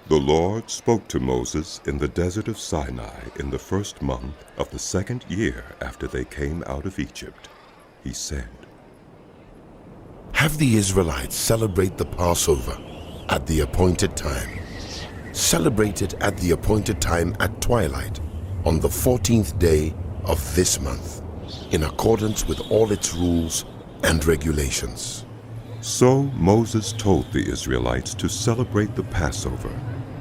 The Lord spoke to Moses in the desert of Sinai in the first month of the second year after they came out of Egypt. He said, "Have the Israelites celebrate the Passover at the appointed time. Celebrate it at the appointed time at twilight on the 14th day of this month, in accordance with all its rules and regulations." So Moses told the Israelites to celebrate the Passover,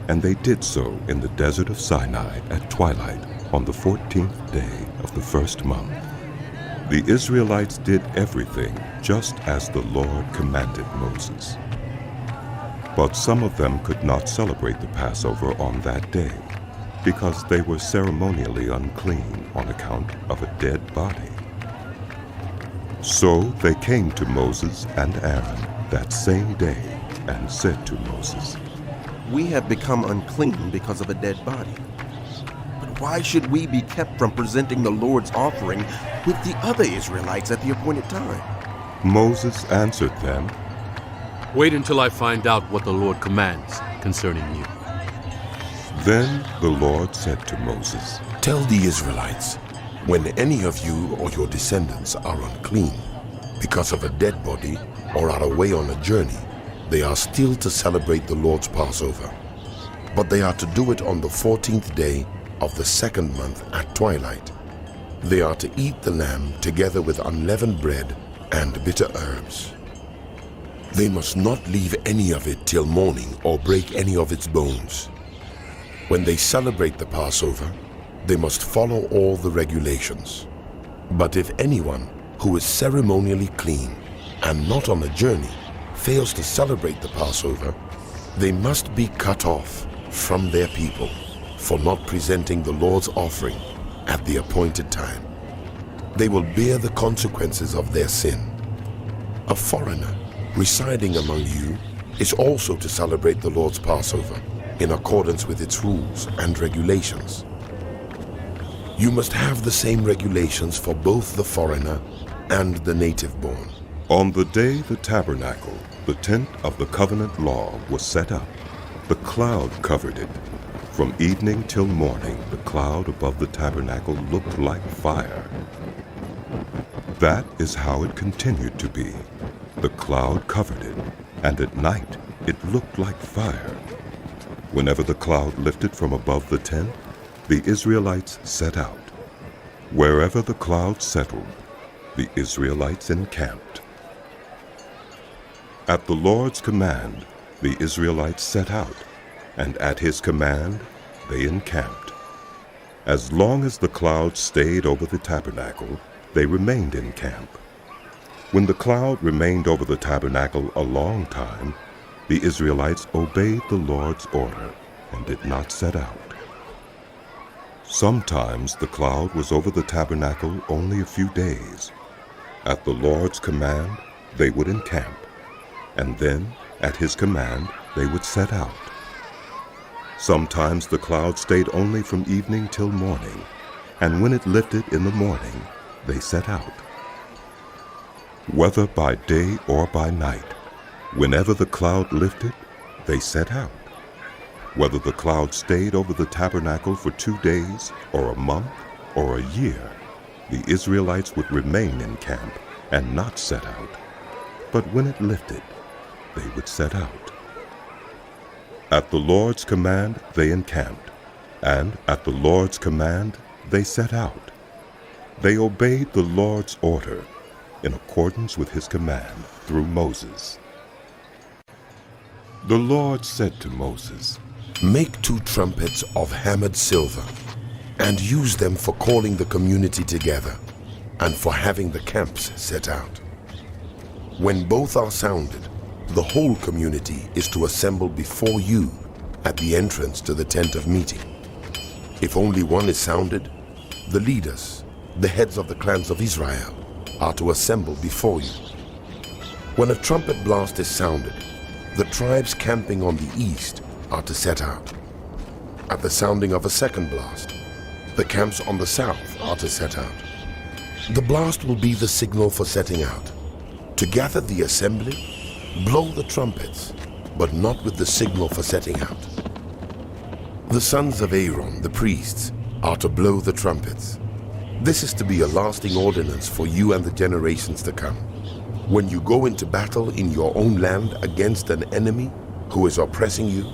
and they did so in the desert of Sinai at twilight on the 14th day of the first month. The Israelites did everything just as the Lord commanded Moses. But some of them could not celebrate the Passover on that day, because they were ceremonially unclean on account of a dead body. So they came to Moses and Aaron that same day and said to Moses, "We have become unclean because of a dead body. But why should we be kept from presenting the Lord's offering with the other Israelites at the appointed time?" Moses answered them, "Wait until I find out what the Lord commands concerning you." Then the Lord said to Moses, "Tell the Israelites, when any of you or your descendants are unclean because of a dead body or are away on a journey, they are still to celebrate the Lord's Passover. But they are to do it on the 14th day of the second month at twilight. They are to eat the lamb together with unleavened bread and bitter herbs. They must not leave any of it till morning or break any of its bones. When they celebrate the Passover, they must follow all the regulations. But if anyone who is ceremonially clean and not on a journey fails to celebrate the Passover, they must be cut off from their people for not presenting the Lord's offering at the appointed time. They will bear the consequences of their sin. A foreigner residing among you is also to celebrate the Lord's Passover in accordance with its rules and regulations. You must have the same regulations for both the foreigner and the native-born." On the day the tabernacle, the tent of the covenant law, was set up, the cloud covered it. From evening till morning, the cloud above the tabernacle looked like fire. That is how it continued to be. The cloud covered it, and at night it looked like fire. Whenever the cloud lifted from above the tent, the Israelites set out. Wherever the cloud settled, the Israelites encamped. At the Lord's command, the Israelites set out, and at his command, they encamped. As long as the cloud stayed over the tabernacle, they remained in camp. When the cloud remained over the tabernacle a long time, the Israelites obeyed the Lord's order and did not set out. Sometimes the cloud was over the tabernacle only a few days. At the Lord's command, they would encamp, and then, at his command, they would set out. Sometimes the cloud stayed only from evening till morning, and when it lifted in the morning, they set out. Whether by day or by night, whenever the cloud lifted, they set out. Whether the cloud stayed over the tabernacle for 2 days, or a month, or a year, the Israelites would remain in camp and not set out. But when it lifted, they would set out. At the Lord's command they encamped, and at the Lord's command they set out. They obeyed the Lord's order in accordance with his command through Moses. The Lord said to Moses, "Make 2 trumpets of hammered silver, and use them for calling the community together and for having the camps set out. When both are sounded, the whole community is to assemble before you at the entrance to the tent of meeting. If only one is sounded, the leaders, the heads of the clans of Israel, are to assemble before you. When a trumpet blast is sounded, the tribes camping on the east are to set out. At the sounding of a second blast, the camps on the south are to set out. The blast will be the signal for setting out. To gather the assembly, blow the trumpets, but not with the signal for setting out. The sons of Aaron, the priests, are to blow the trumpets. This is to be a lasting ordinance for you and the generations to come. When you go into battle in your own land against an enemy who is oppressing you,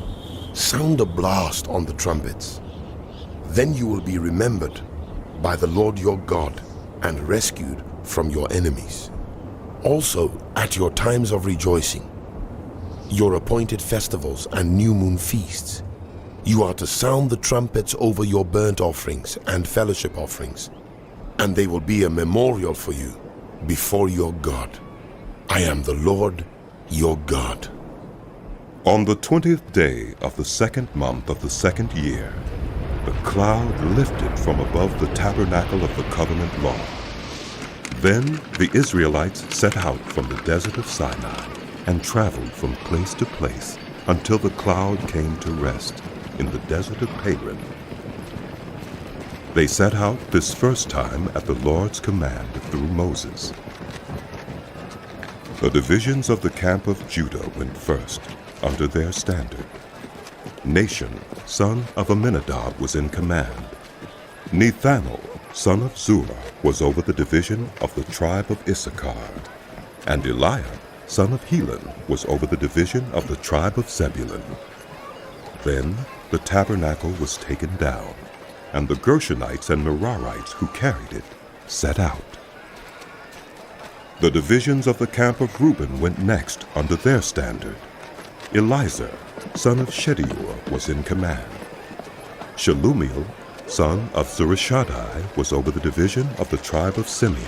sound a blast on the trumpets. Then you will be remembered by the Lord your God and rescued from your enemies. Also, at your times of rejoicing, your appointed festivals and new moon feasts, you are to sound the trumpets over your burnt offerings and fellowship offerings, and they will be a memorial for you before your God. I am the Lord your God. On the 20th day of the 2nd month of the 2nd year, the cloud lifted from above the tabernacle of the covenant law. Then the Israelites set out from the desert of Sinai and traveled from place to place until the cloud came to rest in the desert of Paran. They set out this first time at the Lord's command through Moses. The divisions of the camp of Judah went first, under their standard. Nashon, son of Amminadab, was in command. Nethanel, son of Zurah, was over the division of the tribe of Issachar. And Eliab, son of Helon, was over the division of the tribe of Zebulun. Then the tabernacle was taken down, and the Gershonites and Merarites who carried it set out. The divisions of the camp of Reuben went next under their standard. Elizur, son of Shedeur, was in command. Shelumiel, son of Zurishaddai, was over the division of the tribe of Simeon.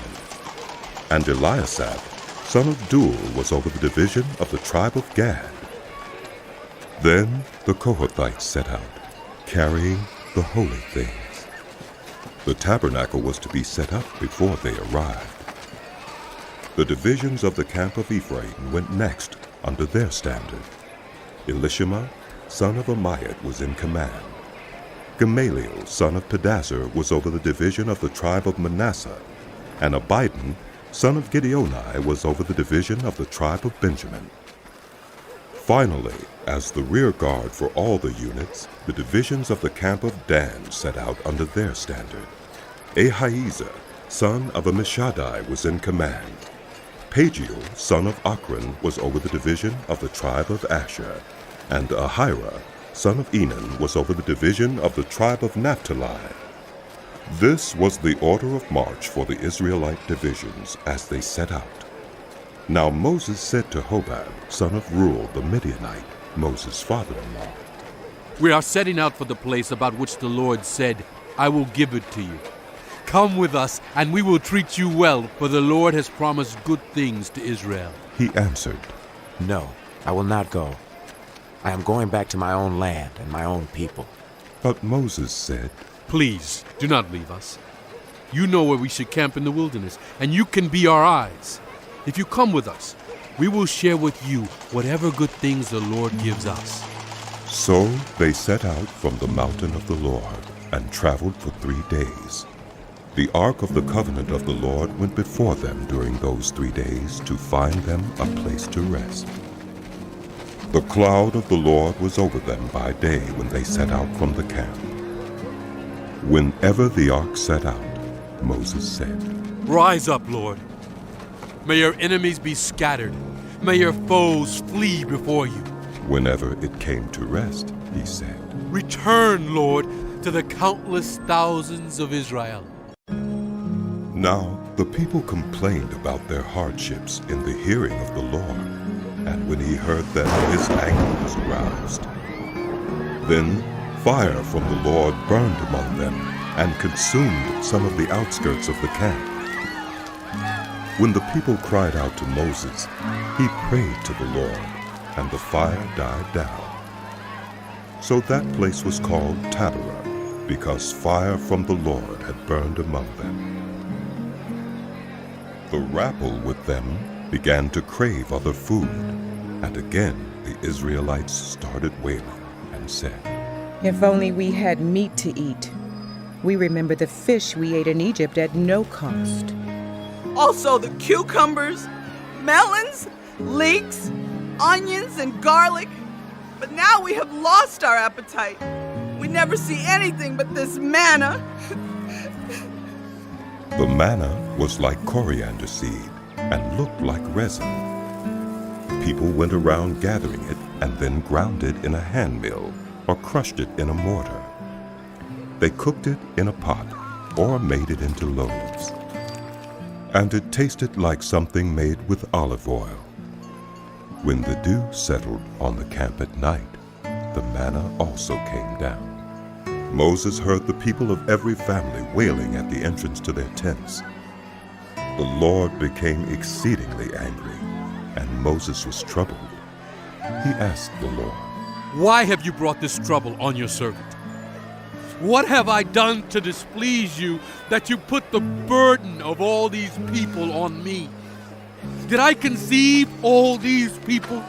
And Eliasaph, son of Duel, was over the division of the tribe of Gad. Then the Kohathites set out, carrying the holy things. The tabernacle was to be set up before they arrived. The divisions of the camp of Ephraim went next under their standard. Elishama, son of Ammiad, was in command. Gamaliel, son of Pedazur, was over the division of the tribe of Manasseh, and Abidan, son of Gideoni, was over the division of the tribe of Benjamin. Finally, as the rear guard for all the units, the divisions of the camp of Dan set out under their standard. Ahiezer, son of Ammishaddai, was in command. Pagiel, son of Achran, was over the division of the tribe of Asher, and Ahira, son of Enan, was over the division of the tribe of Naphtali. This was the order of march for the Israelite divisions as they set out. Now Moses said to Hobab, son of Reuel the Midianite, Moses' father-in-law, We are setting out for the place about which the Lord said, I will give it to you. Come with us, and we will treat you well, for the Lord has promised good things to Israel. He answered, No, I will not go. I am going back to my own land and my own people. But Moses said, Please, do not leave us. You know where we should camp in the wilderness, and you can be our eyes. If you come with us, we will share with you whatever good things the Lord gives us. So they set out from the mountain of the Lord and traveled for 3 days. The ark of the covenant of the Lord went before them during those 3 days to find them a place to rest. The cloud of the Lord was over them by day when they set out from the camp. Whenever the ark set out, Moses said, Rise up, Lord. May your enemies be scattered. May your foes flee before you. Whenever it came to rest, he said, Return, Lord, to the countless thousands of Israel. Now the people complained about their hardships in the hearing of the Lord, and when he heard them, his anger was aroused. Then fire from the Lord burned among them and consumed some of the outskirts of the camp. When the people cried out to Moses, he prayed to the Lord, and the fire died down. So that place was called Taberah, because fire from the Lord had burned among them. The rabble with them began to crave other food, and again the Israelites started wailing and said, If only we had meat to eat. We remember the fish we ate in Egypt at no cost. Also the cucumbers, melons, leeks, onions, and garlic. But now we have lost our appetite. We never see anything but this manna. The manna was like coriander seed and looked like resin. People went around gathering it and then ground it in a hand mill or crushed it in a mortar. They cooked it in a pot or made it into loaves. And it tasted like something made with olive oil. When the dew settled on the camp at night, the manna also came down. Moses heard the people of every family wailing at the entrance to their tents. The Lord became exceedingly angry, and Moses was troubled. He asked the Lord, Why have you brought this trouble on your servant? What have I done to displease you that you put the burden of all these people on me? Did I conceive all these people?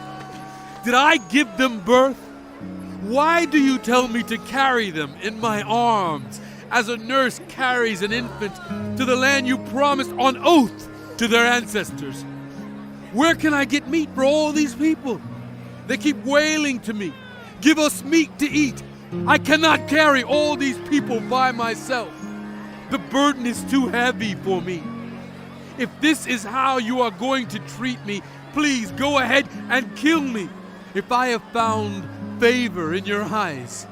Did I give them birth? Why do you tell me to carry them in my arms as a nurse carries an infant to the land you promised on oath to their ancestors? Where can I get meat for all these people? They keep wailing to me, give us meat to eat. I cannot carry all these people by myself. The burden is too heavy for me. If this is how you are going to treat me, please go ahead and kill me if I have found favor in your eyes.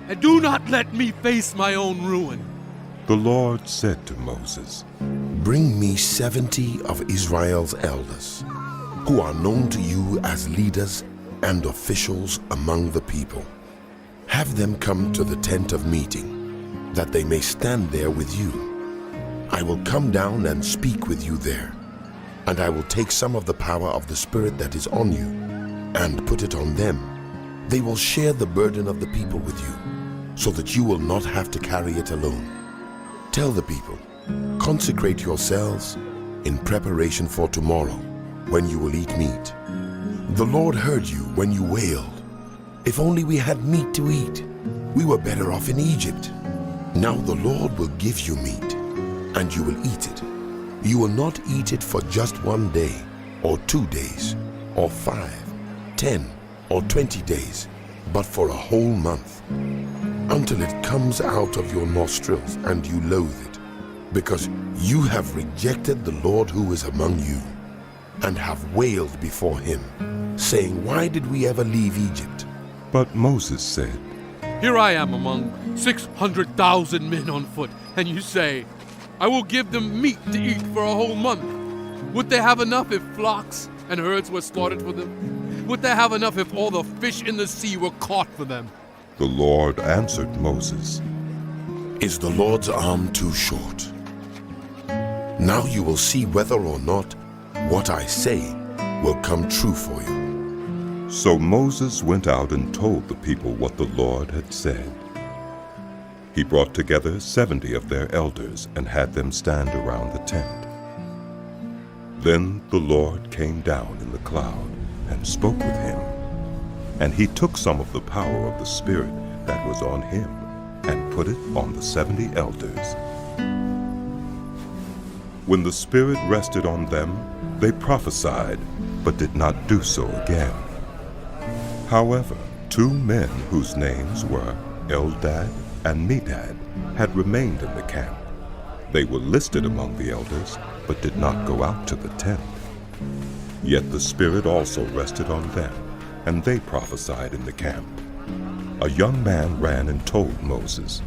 And do not let me face my own ruin. The Lord said to Moses, Bring me 70 of Israel's elders, who are known to you as leaders and officials among the people. Have them come to the tent of meeting, that they may stand there with you. I will come down and speak with you there, and I will take some of the power of the Spirit that is on you, and put it on them. They will share the burden of the people with you, so that you will not have to carry it alone. Tell the people, consecrate yourselves in preparation for tomorrow, when you will eat meat. The Lord heard you when you wailed, If only we had meat to eat. We were better off in Egypt. Now the Lord will give you meat, and you will eat it. You will not eat it for just 1 day, or 2 days, or 5, 10, or 20 days, but for a whole month, until it comes out of your nostrils and you loathe it, because you have rejected the Lord who is among you, and have wailed before him, saying, Why did we ever leave Egypt? But Moses said, Here I am among 600,000 men on foot, and you say, I will give them meat to eat for a whole month. Would they have enough if flocks and herds were slaughtered for them? Would they have enough if all the fish in the sea were caught for them? The Lord answered Moses, Is the Lord's arm too short? Now you will see whether or not what I say will come true for you. So Moses went out and told the people what the Lord had said. He brought together 70 of their elders and had them stand around the tent. Then the Lord came down in the cloud and spoke with him. And he took some of the power of the Spirit that was on him and put it on the 70 elders. When the Spirit rested on them, they prophesied, but did not do so again. However, 2 men whose names were Eldad and Medad had remained in the camp. They were listed among the elders, but did not go out to the tent. Yet the Spirit also rested on them, and they prophesied in the camp. A young man ran and told Moses.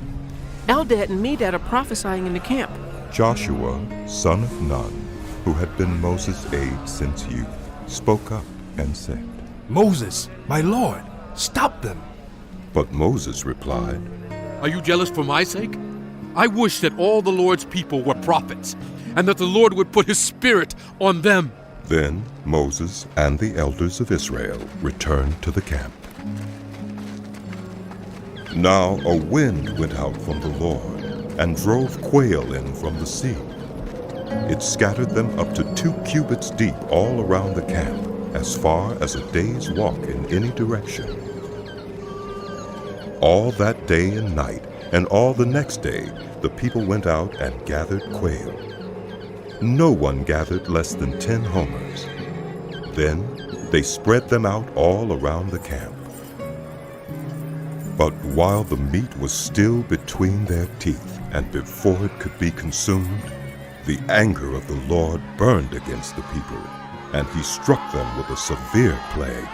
Eldad and Medad are prophesying in the camp. Joshua, son of Nun, who had been Moses' aide since youth, spoke up and said, Moses, my lord, stop them. But Moses replied, Are you jealous for my sake? I wish that all the Lord's people were prophets, and that the Lord would put his Spirit on them. Then Moses and the elders of Israel returned to the camp. Now a wind went out from the Lord and drove quail in from the sea. It scattered them up to 2 cubits deep all around the camp, as far as a day's walk in any direction. All that day and night, and all the next day, the people went out and gathered quail. No one gathered less than 10 homers. Then they spread them out all around the camp. But while the meat was still between their teeth, and before it could be consumed, the anger of the Lord burned against the people, and he struck them with a severe plague.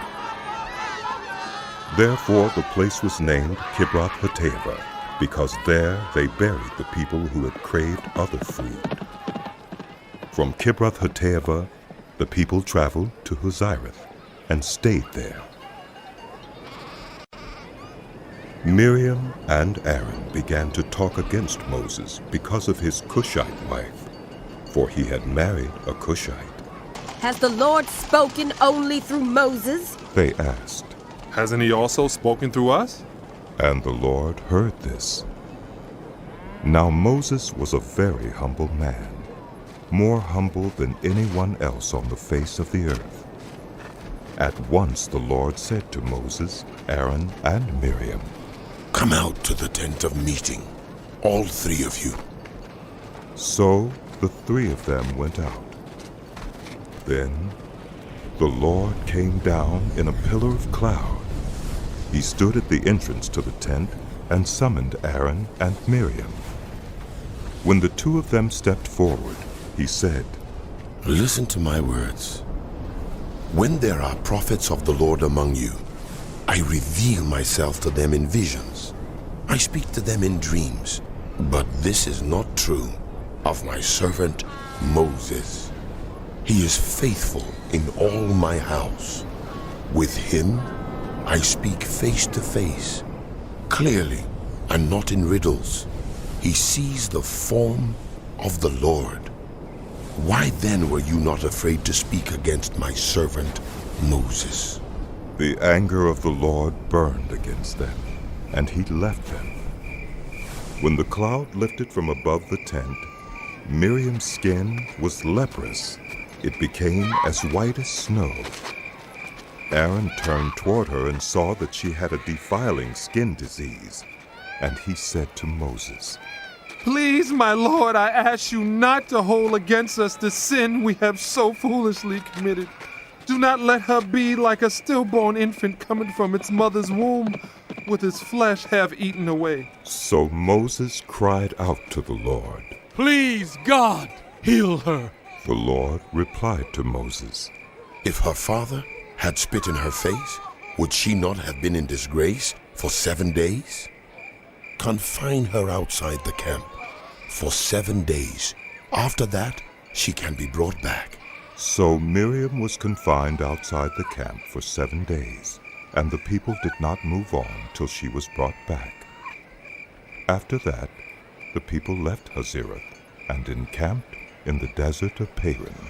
Therefore the place was named Kibroth-Hattaavah, because there they buried the people who had craved other food. From Kibroth-Hattaavah, the people traveled to Hazareth and stayed there. Miriam and Aaron began to talk against Moses because of his Cushite wife, for he had married a Cushite. Has the Lord spoken only through Moses? They asked. Hasn't he also spoken through us? And the Lord heard this. Now Moses was a very humble man, more humble than anyone else on the face of the earth. At once the Lord said to Moses, Aaron, and Miriam, "Come out to the tent of meeting, all three of you." So the three of them went out. Then the Lord came down in a pillar of cloud. He stood at the entrance to the tent and summoned Aaron and Miriam. When the two of them stepped forward, he said, "Listen to my words. When there are prophets of the Lord among you, I reveal myself to them in visions. I speak to them in dreams. But this is not true of my servant Moses. He is faithful in all my house. With him I speak face to face, clearly and not in riddles. He sees the form of the Lord. Why then were you not afraid to speak against my servant Moses?" The anger of the Lord burned against them, and he left them. When the cloud lifted from above the tent, Miriam's skin was leprous. It became as white as snow. Aaron turned toward her and saw that she had a defiling skin disease, and he said to Moses, Please, my Lord, I ask you not to hold against us the sin we have so foolishly committed. Do not let her be like a stillborn infant coming from its mother's womb, with its flesh half eaten away. So Moses cried out to the Lord, Please, God, heal her. The Lord replied to Moses, If her father had spit in her face, would she not have been in disgrace for 7 days? Confine her outside the camp for 7 days. After that, she can be brought back. So Miriam was confined outside the camp for 7 days, and the people did not move on till she was brought back. After that, the people left Hazareth and encamped in the desert of Paran.